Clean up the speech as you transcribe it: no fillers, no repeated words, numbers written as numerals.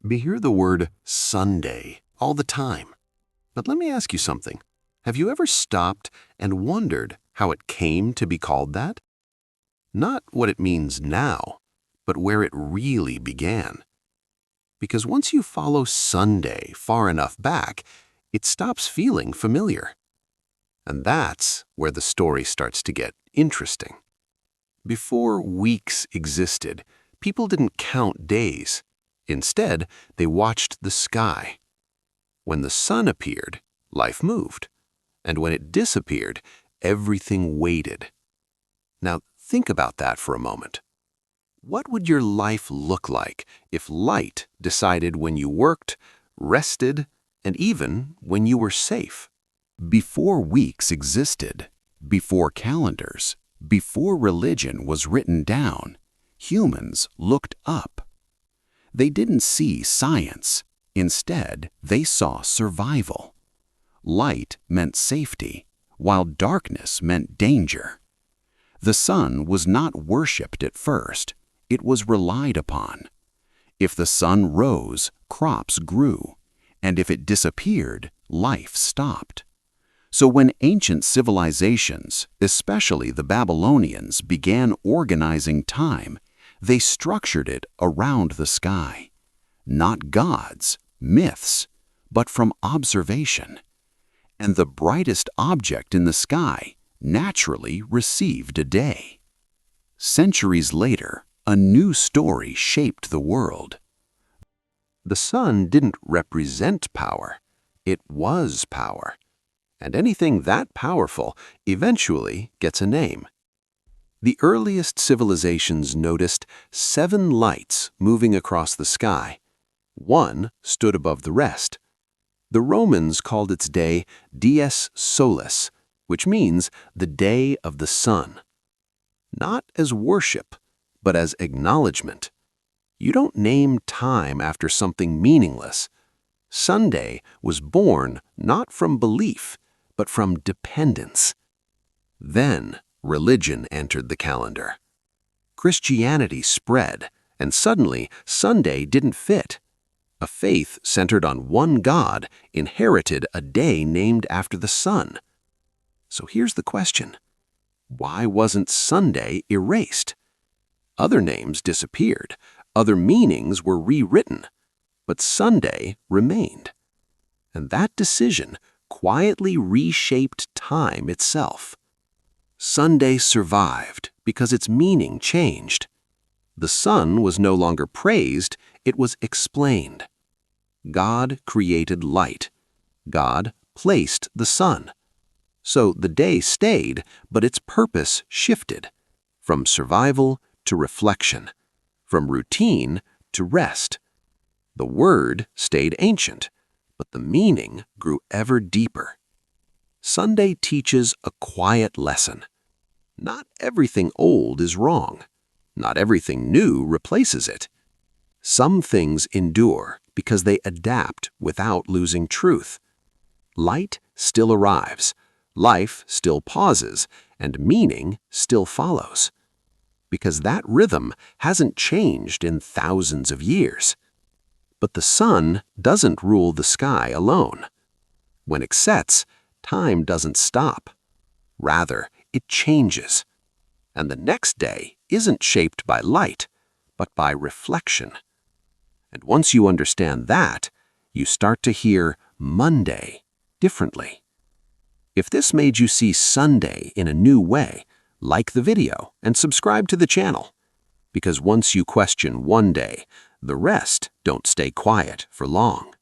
We hear the word Sunday all the time. But let me ask you something. Have you ever stopped and wondered how it came to be called that? Not what it means now, but where it really began. Because once you follow Sunday far enough back, it stops feeling familiar. And that's where the story starts to get interesting. Before weeks existed, people didn't count days. Instead, they watched the sky. When the sun appeared, life moved. And when it disappeared, everything waited. Now, think about that for a moment. What would your life look like if light decided when you worked, rested, and even when you were safe? Before weeks existed, before calendars, before religion was written down, humans looked up. They didn't see science. Instead, they saw survival. Light meant safety, while darkness meant danger. The sun was not worshipped at first. It was relied upon. If the sun rose, crops grew, and if it disappeared, life stopped. So when ancient civilizations, especially the Babylonians, began organizing time, they structured it around the sky. Not gods, myths, but from observation. And the brightest object in the sky naturally received a day. Centuries later, a new story shaped the world. The sun didn't represent power. It was power. And anything that powerful eventually gets a name. The earliest civilizations noticed 7 lights moving across the sky. One stood above the rest. The Romans called its day Dies Solis, which means the day of the sun. Not as worship, but as acknowledgement. You don't name time after something meaningless. Sunday was born not from belief, but from dependence. Then religion entered the calendar. Christianity spread, and suddenly Sunday didn't fit. A faith centered on one God inherited a day named after the sun. So here's the question. Why wasn't Sunday erased? Other names disappeared, other meanings were rewritten, but Sunday remained. And that decision quietly reshaped time itself. Sunday survived because its meaning changed. The sun was no longer praised, it was explained. God created light. God placed the sun. So the day stayed, but its purpose shifted. From survival to reflection. From routine to rest. The word stayed ancient, but the meaning grew ever deeper. Sunday teaches a quiet lesson. Not everything old is wrong. Not everything new replaces it. Some things endure because they adapt without losing truth. Light still arrives, life still pauses, and meaning still follows. Because that rhythm hasn't changed in thousands of years. But the sun doesn't rule the sky alone. When it sets, time doesn't stop. Rather, it changes. And the next day isn't shaped by light, but by reflection. And once you understand that, you start to hear Monday differently. If this made you see Sunday in a new way, like the video and subscribe to the channel. Because once you question one day, the rest don't stay quiet for long.